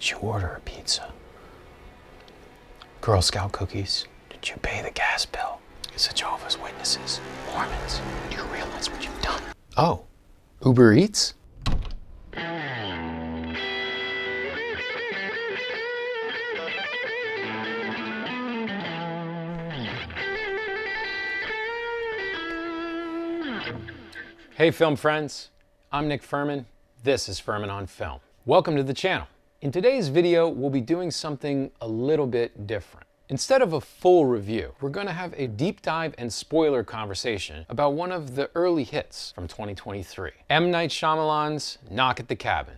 Did you order a pizza? Girl Scout cookies? Did you pay the gas bill? Is it Jehovah's Witnesses? Mormons? Do you realize what you've done? Oh, Uber Eats? Hey film friends, I'm Nick Furman. This is Furman on Film. Welcome to the channel. In today's video, we'll be doing something a little bit different. Instead of a full review, we're going to have a deep dive and spoiler conversation about one of the early hits from 2023, M. Night Shyamalan's Knock at the Cabin.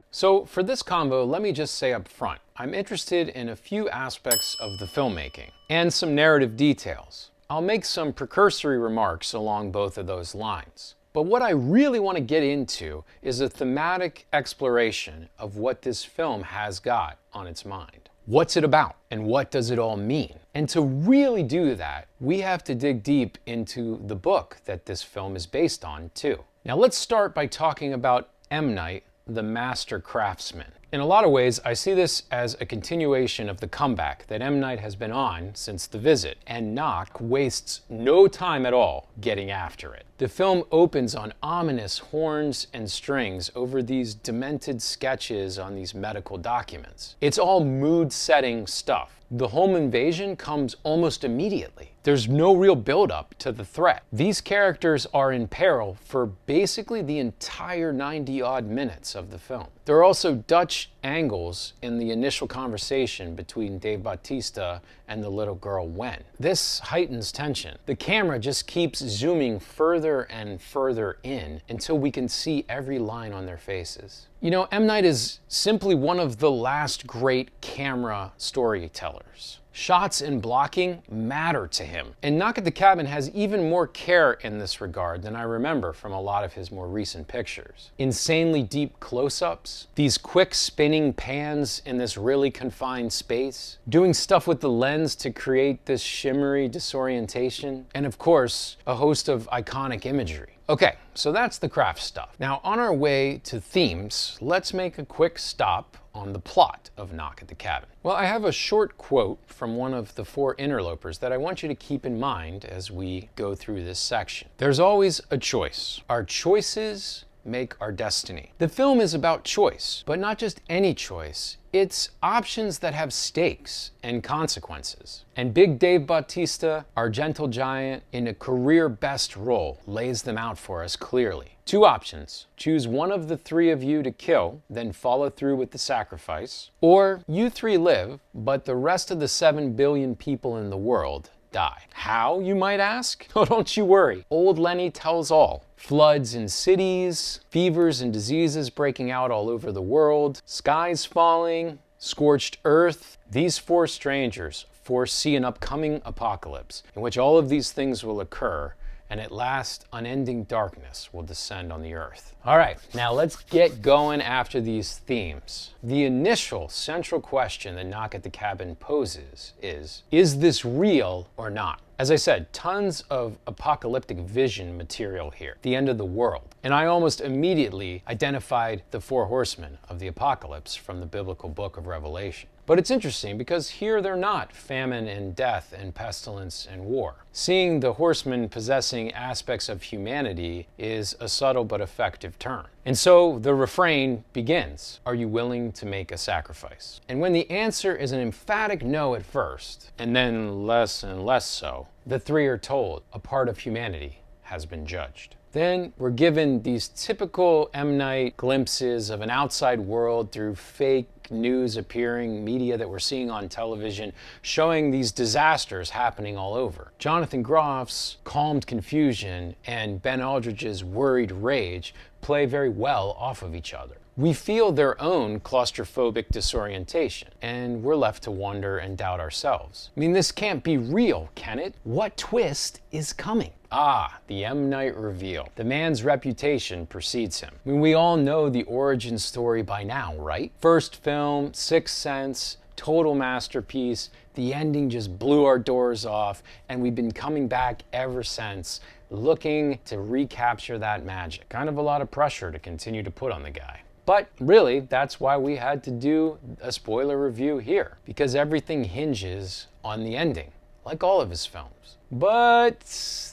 So for this convo, let me just say up front, I'm interested in a few aspects of the filmmaking and some narrative details. I'll make some precursory remarks along both of those lines. But what I really want to get into is a thematic exploration of what this film has got on its mind. What's it about and what does it all mean? And to really do that, we have to dig deep into the book that this film is based on too. Now let's start by talking about M. Night, the master craftsman. In a lot of ways, I see this as a continuation of the comeback that M. Night has been on since The Visit, and Knock wastes no time at all getting after it. The film opens on ominous horns and strings over these demented sketches on these medical documents. It's all mood-setting stuff. The home invasion comes almost immediately. There's no real build-up to the threat. These characters are in peril for basically the entire 90-odd minutes of the film. There are also Dutch angles in the initial conversation between Dave Bautista and the little girl Wen. This heightens tension. The camera just keeps zooming further and further in until we can see every line on their faces. You know, M. Night is simply one of the last great camera storytellers. Shots and blocking matter to him. And Knock at the Cabin has even more care in this regard than I remember from a lot of his more recent pictures. Insanely deep close-ups, these quick spinning pans in this really confined space, doing stuff with the lens to create this shimmery disorientation, and of course, a host of iconic imagery. Okay, so that's the craft stuff. Now, on our way to themes, let's make a quick stop on the plot of Knock at the Cabin. Well, I have a short quote from one of the 4 interlopers that I want you to keep in mind as we go through this section. There's always a choice. Our choices make our destiny. The film is about choice, but not just any choice. It's options that have stakes and consequences. And Big Dave Bautista, our gentle giant, in a career best role, lays them out for us clearly. 2 options. Choose one of the 3 of you to kill, then follow through with the sacrifice. Or you 3 live, but the rest of the 7 billion people in the world die. How, you might ask? Oh, don't you worry. Old Lenny tells all. Floods in cities, fevers and diseases breaking out all over the world, skies falling, scorched earth. These 4 strangers foresee an upcoming apocalypse in which all of these things will occur, and at last unending darkness will descend on the earth. All right, now let's get going after these themes. The initial central question that Knock at the Cabin poses is this real or not? As I said, tons of apocalyptic vision material here, the end of the world. And I almost immediately identified the 4 horsemen of the apocalypse from the biblical book of Revelation. But it's interesting because here they're not famine and death and pestilence and war. Seeing the horsemen possessing aspects of humanity is a subtle but effective turn. And so the refrain begins, are you willing to make a sacrifice? And when the answer is an emphatic no at first, and then less and less so, the 3 are told a part of humanity has been judged. Then we're given these typical M. Night glimpses of an outside world through fake news appearing media that we're seeing on television, showing these disasters happening all over. Jonathan Groff's calmed confusion and Ben Aldridge's worried rage play very well off of each other. We feel their own claustrophobic disorientation, and we're left to wonder and doubt ourselves. I mean, this can't be real, can it? What twist is coming? Ah, the M. Night reveal. The man's reputation precedes him. I mean, we all know the origin story by now, right? First film, Sixth Sense, total masterpiece. The ending just blew our doors off, and we've been coming back ever since. looking to recapture that magic. Kind of a lot of pressure to continue to put on the guy. But really, that's why we had to do a spoiler review here, because everything hinges on the ending, like all of his films. But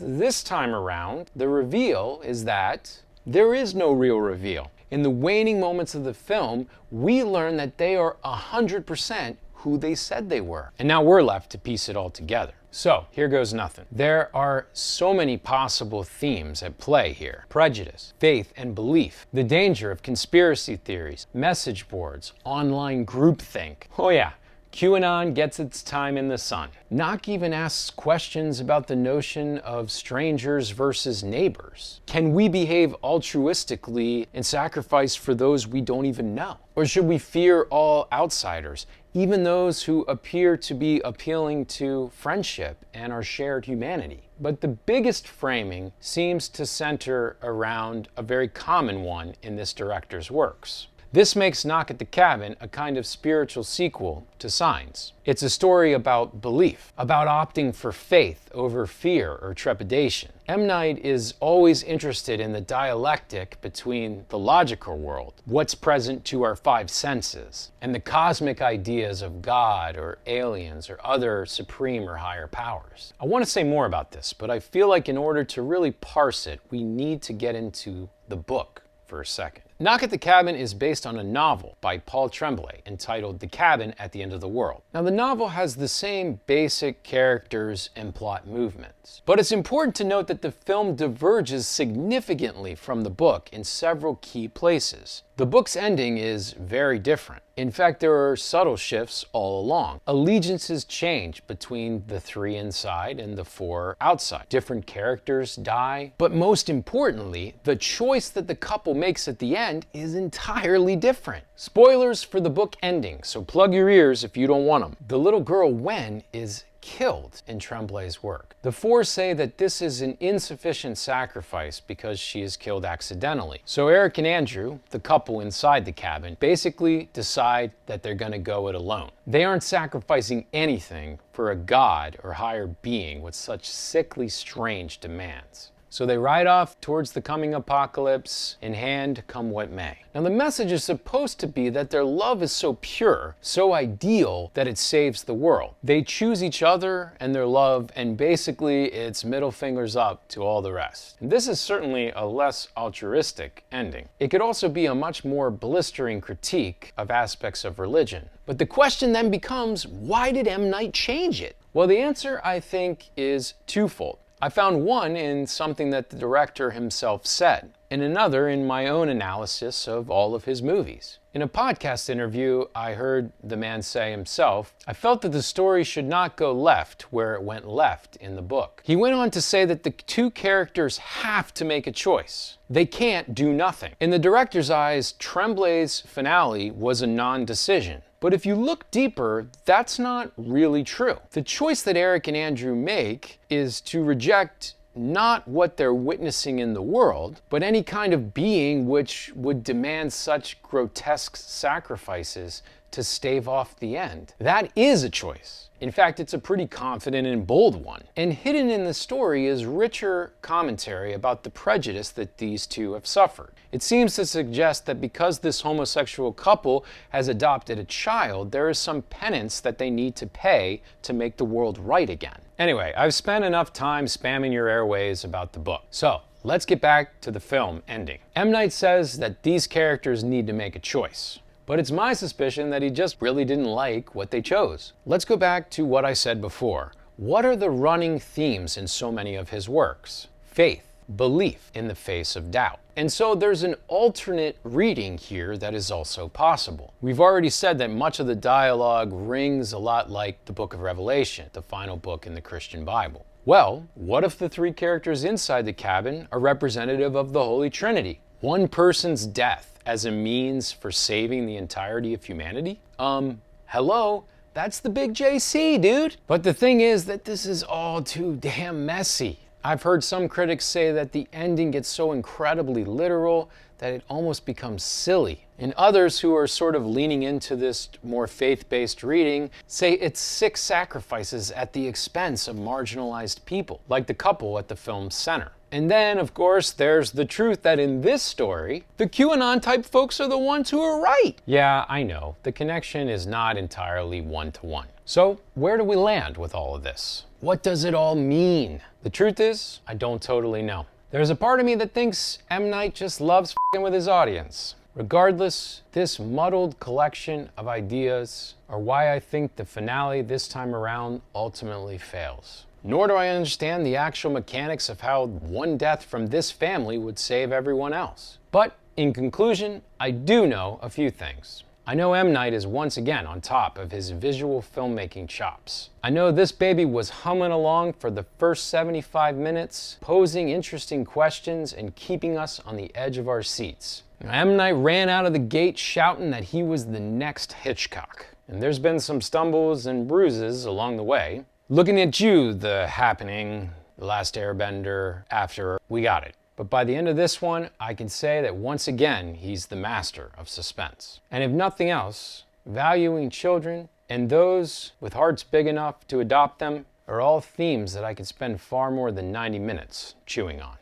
this time around, the reveal is that there is no real reveal. In the waning moments of the film, we learn that they are 100% who they said they were. And now we're left to piece it all together. So, here goes nothing. There are so many possible themes at play here. Prejudice, faith and belief, the danger of conspiracy theories, message boards, online groupthink. Oh yeah, QAnon gets its time in the sun. Nock even asks questions about the notion of strangers versus neighbors. Can we behave altruistically and sacrifice for those we don't even know? Or should we fear all outsiders, even those who appear to be appealing to friendship and our shared humanity? But the biggest framing seems to center around a very common one in this director's works. This makes Knock at the Cabin a kind of spiritual sequel to Signs. It's a story about belief, about opting for faith over fear or trepidation. M. Night is always interested in the dialectic between the logical world, what's present to our five senses, and the cosmic ideas of God or aliens or other supreme or higher powers. I want to say more about this, but I feel like in order to really parse it, we need to get into the book for a second. Knock at the Cabin is based on a novel by Paul Tremblay entitled The Cabin at the End of the World. Now, the novel has the same basic characters and plot movements, but it's important to note that the film diverges significantly from the book in several key places. The book's ending is very different. In fact, there are subtle shifts all along. Allegiances change between the three inside and the four outside. Different characters die, but most importantly, the choice that the couple makes at the end is entirely different. Spoilers for the book ending, so plug your ears if you don't want them. The little girl Wen is killed in Tremblay's work. The four say that this is an insufficient sacrifice because she is killed accidentally. So Eric and Andrew, the couple inside the cabin, basically decide that they're going to go it alone. They aren't sacrificing anything for a god or higher being with such sickly strange demands. So they ride off towards the coming apocalypse, in hand come what may. Now the message is supposed to be that their love is so pure, so ideal, that it saves the world. They choose each other and their love, and basically it's middle fingers up to all the rest. And this is certainly a less altruistic ending. It could also be a much more blistering critique of aspects of religion. But the question then becomes, why did M. Night change it? Well, the answer, I think, is twofold. I found one in something that the director himself said, and another in my own analysis of all of his movies. In a podcast interview, I heard the man say himself, I felt that the story should not go left where it went left in the book. He went on to say that the two characters have to make a choice. They can't do nothing. In the director's eyes, Tremblay's finale was a non-decision. But if you look deeper, that's not really true. The choice that Eric and Andrew make is to reject not what they're witnessing in the world, but any kind of being which would demand such grotesque sacrifices to stave off the end. That is a choice. In fact, it's a pretty confident and bold one. And hidden in the story is richer commentary about the prejudice that these two have suffered. It seems to suggest that because this homosexual couple has adopted a child, there is some penance that they need to pay to make the world right again. Anyway, I've spent enough time spamming your airways about the book. So, let's get back to the film ending. M. Night says that these characters need to make a choice. But it's my suspicion that he just really didn't like what they chose. Let's go back to what I said before. What are the running themes in so many of his works? Faith, belief in the face of doubt. And so there's an alternate reading here that is also possible. We've already said that much of the dialogue rings a lot like the book of Revelation, the final book in the Christian Bible. Well, what if the three characters inside the cabin are representative of the Holy Trinity? One person's death as a means for saving the entirety of humanity? Hello? That's the big JC, dude. But the thing is that this is all too damn messy. I've heard some critics say that the ending gets so incredibly literal that it almost becomes silly. And others who are sort of leaning into this more faith-based reading say it's sick sacrifices at the expense of marginalized people, like the couple at the film's center. And then, of course, there's the truth that in this story, the QAnon-type folks are the ones who are right. Yeah, I know, the connection is not entirely one-to-one. So, where do we land with all of this? What does it all mean? The truth is, I don't totally know. There's a part of me that thinks M. Night just loves f***ing with his audience. Regardless, this muddled collection of ideas are why I think the finale this time around ultimately fails. Nor do I understand the actual mechanics of how one death from this family would save everyone else. But in conclusion, I do know a few things. I know M. Night is once again on top of his visual filmmaking chops. I know this baby was humming along for the first 75 minutes, posing interesting questions and keeping us on the edge of our seats. M. Night ran out of the gate shouting that he was the next Hitchcock. And there's been some stumbles and bruises along the way. Looking at you, The Happening, The Last Airbender, After, we got it. But by the end of this one, I can say that once again, he's the master of suspense. And if nothing else, valuing children and those with hearts big enough to adopt them are all themes that I could spend far more than 90 minutes chewing on.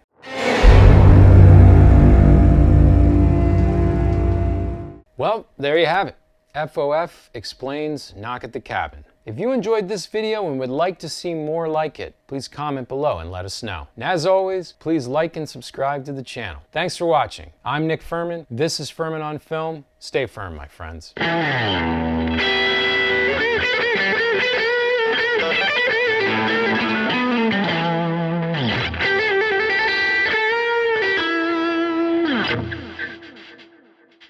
Well, there you have it. FOF explains Knock at the Cabin. If you enjoyed this video and would like to see more like it, please comment below and let us know. And as always, please like and subscribe to the channel. Thanks for watching. I'm Nick Furman. This is Furman on Film. Stay firm, my friends.